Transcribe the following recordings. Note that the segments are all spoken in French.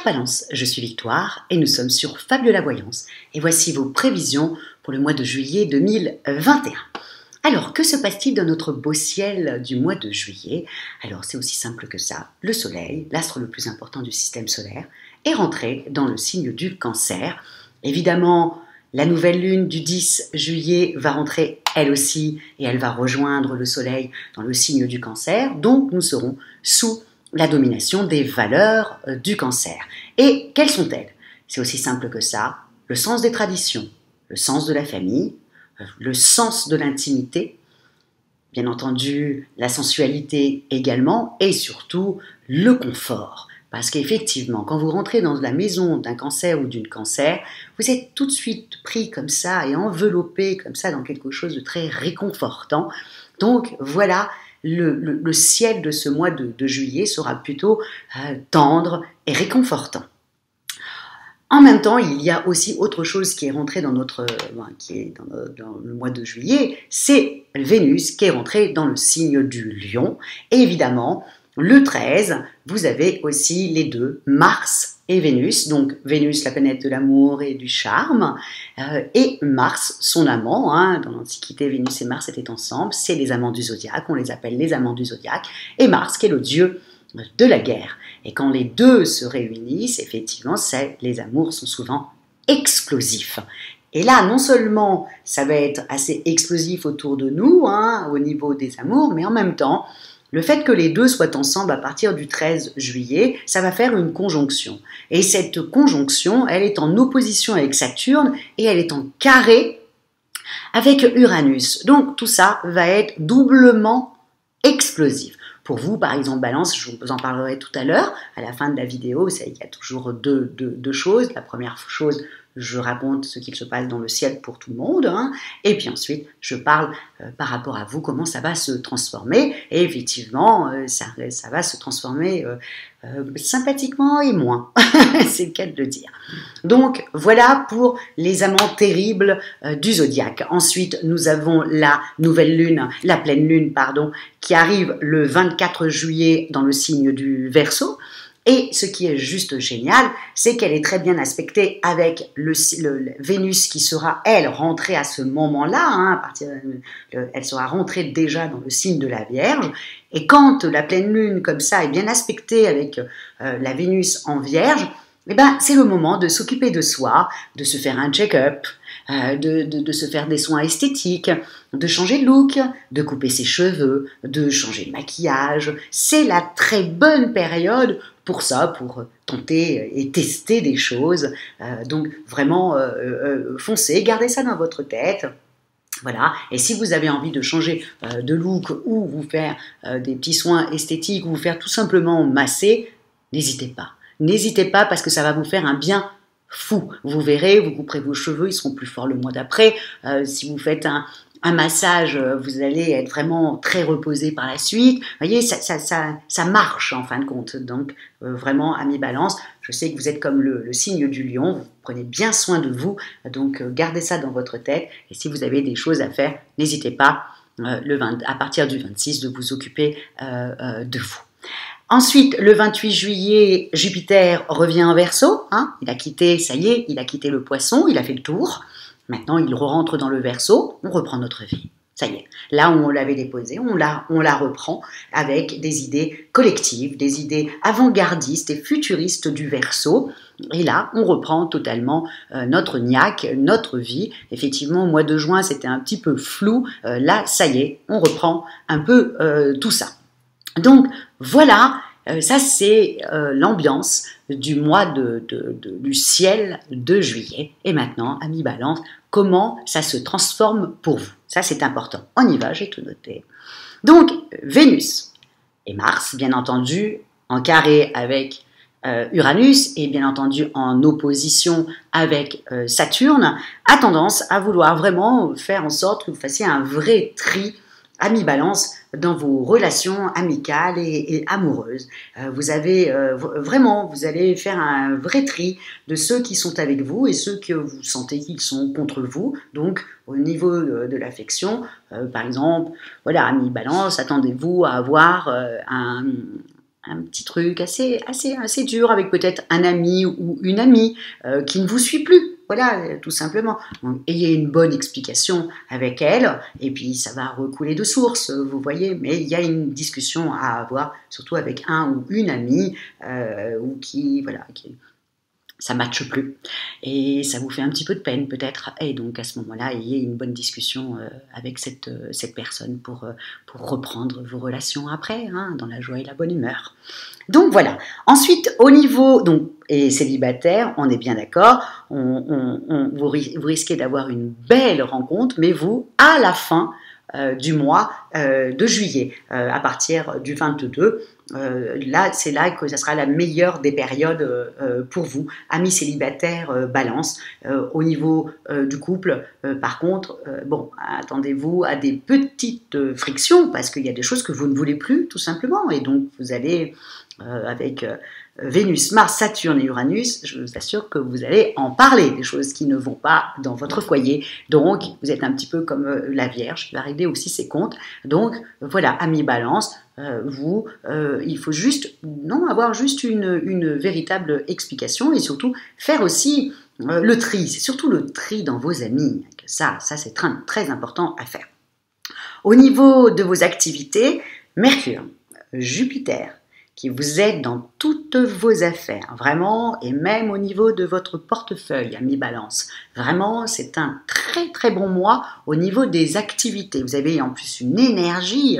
Balance, je suis Victoire et nous sommes sur Fabiola Voyance et voici vos prévisions pour le mois de juillet 2021. Alors, que se passe-t-il dans notre beau ciel du mois de juillet? Alors, c'est aussi simple que ça. Le soleil, l'astre le plus important du système solaire, est rentré dans le signe du Cancer. Évidemment, la nouvelle lune du 10 juillet va rentrer elle aussi et elle va rejoindre le soleil dans le signe du Cancer. Donc, nous serons sous la domination des valeurs du Cancer. Et quelles sont-elles? C'est aussi simple que ça. Le sens des traditions, le sens de la famille, le sens de l'intimité, bien entendu la sensualité également, et surtout le confort. Parce qu'effectivement, quand vous rentrez dans la maison d'un Cancer ou d'une Cancer, vous êtes tout de suite pris comme ça et enveloppé comme ça dans quelque chose de très réconfortant. Donc voilà, le ciel de ce mois de juillet sera plutôt tendre et réconfortant. En même temps, il y a aussi autre chose qui est rentré dans dans le mois de juillet, c'est Vénus qui est rentré dans le signe du Lion. Et évidemment, le 13, vous avez aussi les deux, Mars et Vénus. Donc Vénus, la planète de l'amour et du charme, et Mars, son amant. Dans l'Antiquité, Vénus et Mars étaient ensemble. C'est les amants du zodiaque, on les appelle les amants du zodiaque. Et Mars, qui est le dieu de la guerre. Et quand les deux se réunissent, effectivement, les amours sont souvent explosifs. Et là, non seulement ça va être assez explosif autour de nous, au niveau des amours, mais en même temps, le fait que les deux soient ensemble à partir du 13 juillet, ça va faire une conjonction. Et cette conjonction, elle est en opposition avec Saturne et elle est en carré avec Uranus. Donc tout ça va être doublement explosif. Pour vous, par exemple, Balance, je vous en parlerai tout à l'heure, à la fin de la vidéo, il y a toujours deux choses. La première chose, je raconte ce qu'il se passe dans le ciel pour tout le monde, et puis ensuite, je parle par rapport à vous, comment ça va se transformer, et effectivement, ça va se transformer sympathiquement et moins, c'est le cas de le dire. Donc, voilà pour les amants terribles du zodiaque. Ensuite, nous avons la nouvelle lune, la pleine lune, pardon, qui arrive le 24 juillet dans le signe du Verseau. Et ce qui est juste génial, c'est qu'elle est très bien aspectée avec le Vénus qui sera, elle, rentrée à ce moment-là, elle sera rentrée déjà dans le signe de la Vierge. Et quand la pleine lune, comme ça, est bien aspectée avec la Vénus en Vierge, c'est le moment de s'occuper de soi, de se faire un check-up, de se faire des soins esthétiques, de changer de look, de couper ses cheveux, de changer de maquillage. C'est la très bonne période pour ça, pour tenter et tester des choses. Donc vraiment, foncez, gardez ça dans votre tête. Voilà, et si vous avez envie de changer de look ou vous faire des petits soins esthétiques ou vous faire tout simplement masser, n'hésitez pas. N'hésitez pas parce que ça va vous faire un bien fou. Vous verrez, vous couperez vos cheveux, ils seront plus forts le mois d'après. Si vous faites un massage, vous allez être vraiment très reposé par la suite. Vous voyez, ça marche en fin de compte. Donc vraiment, amis Balance, je sais que vous êtes comme le signe du Lion, vous prenez bien soin de vous. Donc gardez ça dans votre tête. Et si vous avez des choses à faire, n'hésitez pas à partir du 26 de vous occuper de vous. Ensuite, le 28 juillet, Jupiter revient en Verseau. Il a quitté, ça y est, il a quitté le Poisson, il a fait le tour. Maintenant, il rentre dans le Verseau, on reprend notre vie. Ça y est, là où on l'avait déposé, on la reprend avec des idées collectives, des idées avant-gardistes et futuristes du Verseau. Et là, on reprend totalement notre niaque, notre vie. Effectivement, au mois de juin, c'était un petit peu flou. Là, ça y est, on reprend un peu tout ça. Donc voilà, ça c'est l'ambiance du mois du ciel de juillet. Et maintenant, amis Balance, comment ça se transforme pour vous? Ça c'est important. On y va, j'ai tout noté. Donc Vénus et Mars, bien entendu, en carré avec Uranus et bien entendu en opposition avec Saturne, a tendance à vouloir vraiment faire en sorte que vous fassiez un vrai tri, amis Balance, dans vos relations amicales et amoureuses. Vous allez faire un vrai tri de ceux qui sont avec vous et ceux que vous sentez qu'ils sont contre vous. Donc, au niveau de l'affection, par exemple, voilà, amis Balance, attendez-vous à avoir un petit truc assez dur avec peut-être un ami ou une amie qui ne vous suit plus. Voilà, tout simplement. Donc, ayez une bonne explication avec elle, et puis ça va recouler de source, vous voyez, mais il y a une discussion à avoir, surtout avec un ou une amie, ou voilà, ça ne matche plus et ça vous fait un petit peu de peine peut-être, et donc à ce moment-là ayez une bonne discussion avec cette personne pour reprendre vos relations après, hein, dans la joie et la bonne humeur. Donc voilà. Ensuite, au niveau et célibataire, on est bien d'accord, vous risquez d'avoir une belle rencontre, mais vous, à la fin du mois de juillet, à partir du 22, là, c'est là que ça sera la meilleure des périodes pour vous, amis célibataires, balance. Au niveau du couple, par contre, bon, attendez-vous à des petites frictions, parce qu'il y a des choses que vous ne voulez plus, tout simplement, et donc vous allez, avec Vénus, Mars, Saturne et Uranus, je vous assure que vous allez en parler, des choses qui ne vont pas dans votre foyer. Donc, vous êtes un petit peu comme la Vierge, qui va régler aussi ses comptes. Donc, voilà, amis balance, il faut juste, avoir juste une véritable explication, et surtout faire aussi le tri. C'est surtout le tri dans vos amis. Ça c'est très important à faire. Au niveau de vos activités, Mercure, Jupiter, qui vous aide dans toutes vos affaires, vraiment, et même au niveau de votre portefeuille, ami Balance. Vraiment, c'est un très très bon mois au niveau des activités. Vous avez en plus une énergie,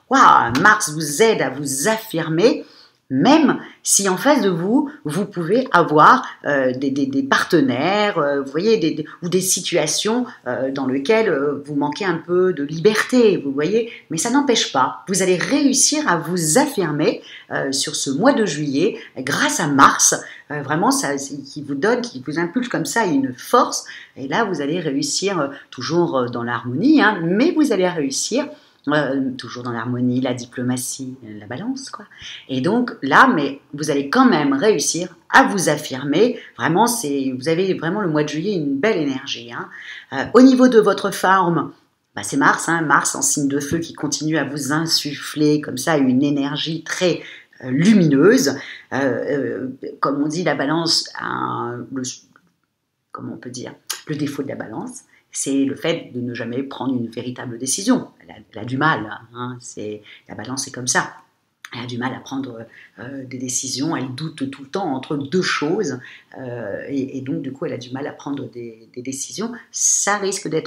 Mars vous aide à vous affirmer, même si en face de vous, vous pouvez avoir des partenaires, vous voyez, ou des situations dans lesquelles vous manquez un peu de liberté, vous voyez, mais ça n'empêche pas, vous allez réussir à vous affirmer sur ce mois de juillet grâce à Mars, vraiment ça, qui vous impulse comme ça une force, et là vous allez réussir toujours dans l'harmonie, hein, mais vous allez réussir toujours dans l'harmonie, la diplomatie, la balance, quoi. Et donc là, mais vous allez quand même réussir à vous affirmer. Vraiment, vous avez vraiment le mois de juillet une belle énergie, hein. Au niveau de votre forme, c'est Mars, hein, Mars en signe de feu qui continue à vous insuffler comme ça une énergie très lumineuse. Comme on dit, la balance comment on peut dire, le défaut de la balance, c'est le fait de ne jamais prendre une véritable décision. Elle a du mal, hein, la balance est comme ça. Elle a du mal à prendre des décisions, elle doute tout le temps entre deux choses, et donc du coup elle a du mal à prendre des décisions. Ça risque de ne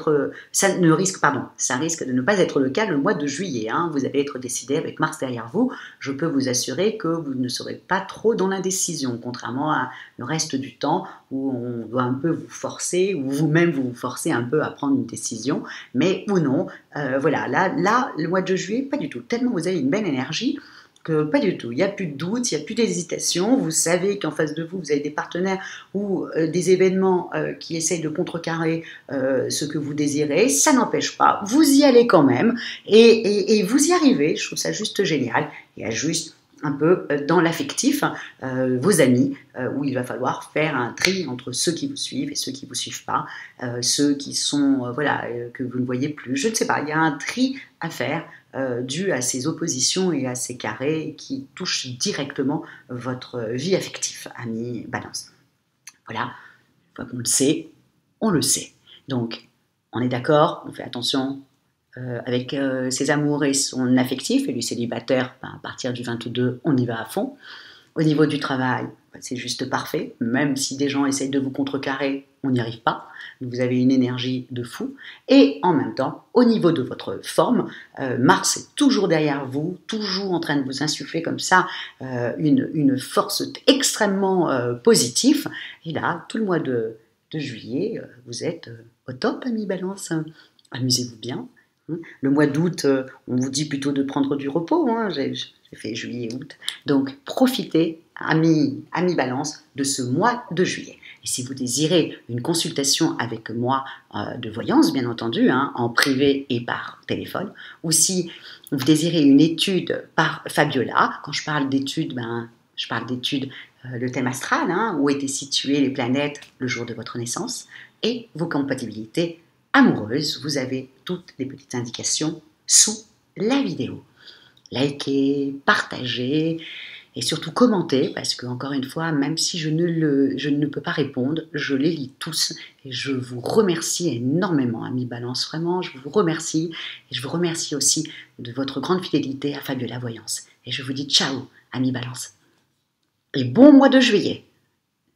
pas être le cas le mois de juillet, hein. Vous allez être décidé avec Mars derrière vous. Je peux vous assurer que vous ne serez pas trop dans l'indécision, contrairement à le reste du temps où on doit un peu vous forcer, ou vous-même vous forcez un peu à prendre une décision, mais ou non. Voilà, là, le mois de juillet, pas du tout. Tellement vous avez une belle énergie, que pas du tout, il n'y a plus de doute, il n'y a plus d'hésitation, vous savez qu'en face de vous, vous avez des partenaires ou des événements qui essayent de contrecarrer ce que vous désirez, ça n'empêche pas, vous y allez quand même, et vous y arrivez, je trouve ça juste génial. Il y a juste un peu dans l'affectif, vos amis, où il va falloir faire un tri entre ceux qui vous suivent et ceux qui ne vous suivent pas, ceux qui sont, que vous ne voyez plus, je ne sais pas, il y a un tri à faire, dû à ces oppositions et à ces carrés qui touchent directement votre vie affective, amis balance. Voilà, une fois qu'on le sait, on le sait. Donc, on est d'accord, on fait attention avec ses amours et son affectif, et lui célibataire, à partir du 22, on y va à fond. Au niveau du travail, c'est juste parfait, même si des gens essayent de vous contrecarrer, on n'y arrive pas, vous avez une énergie de fou, et en même temps, au niveau de votre forme, Mars est toujours derrière vous, toujours en train de vous insuffler comme ça une force extrêmement positive, et là, tout le mois de juillet, vous êtes au top, amis Balance, amusez-vous bien. Le mois d'août, on vous dit plutôt de prendre du repos, hein. J'ai fait juillet et août. Donc, profitez, amis Balance, de ce mois de juillet. Et si vous désirez une consultation avec moi de voyance, bien entendu, hein, en privé et par téléphone, ou si vous désirez une étude par Fabiola, quand je parle d'études, je parle d'études, le thème astral, hein, où étaient situées les planètes le jour de votre naissance, et vos compatibilités amoureuses. Vous avez toutes les petites indications sous la vidéo. Likez, partagez, Et surtout commentez, parce que encore une fois, même si je ne peux pas répondre, je les lis tous et je vous remercie énormément, amis Balance, vraiment, je vous remercie. Et je vous remercie aussi de votre grande fidélité à Fabiola Voyance. Et je vous dis ciao, amis Balance. Et bon mois de juillet!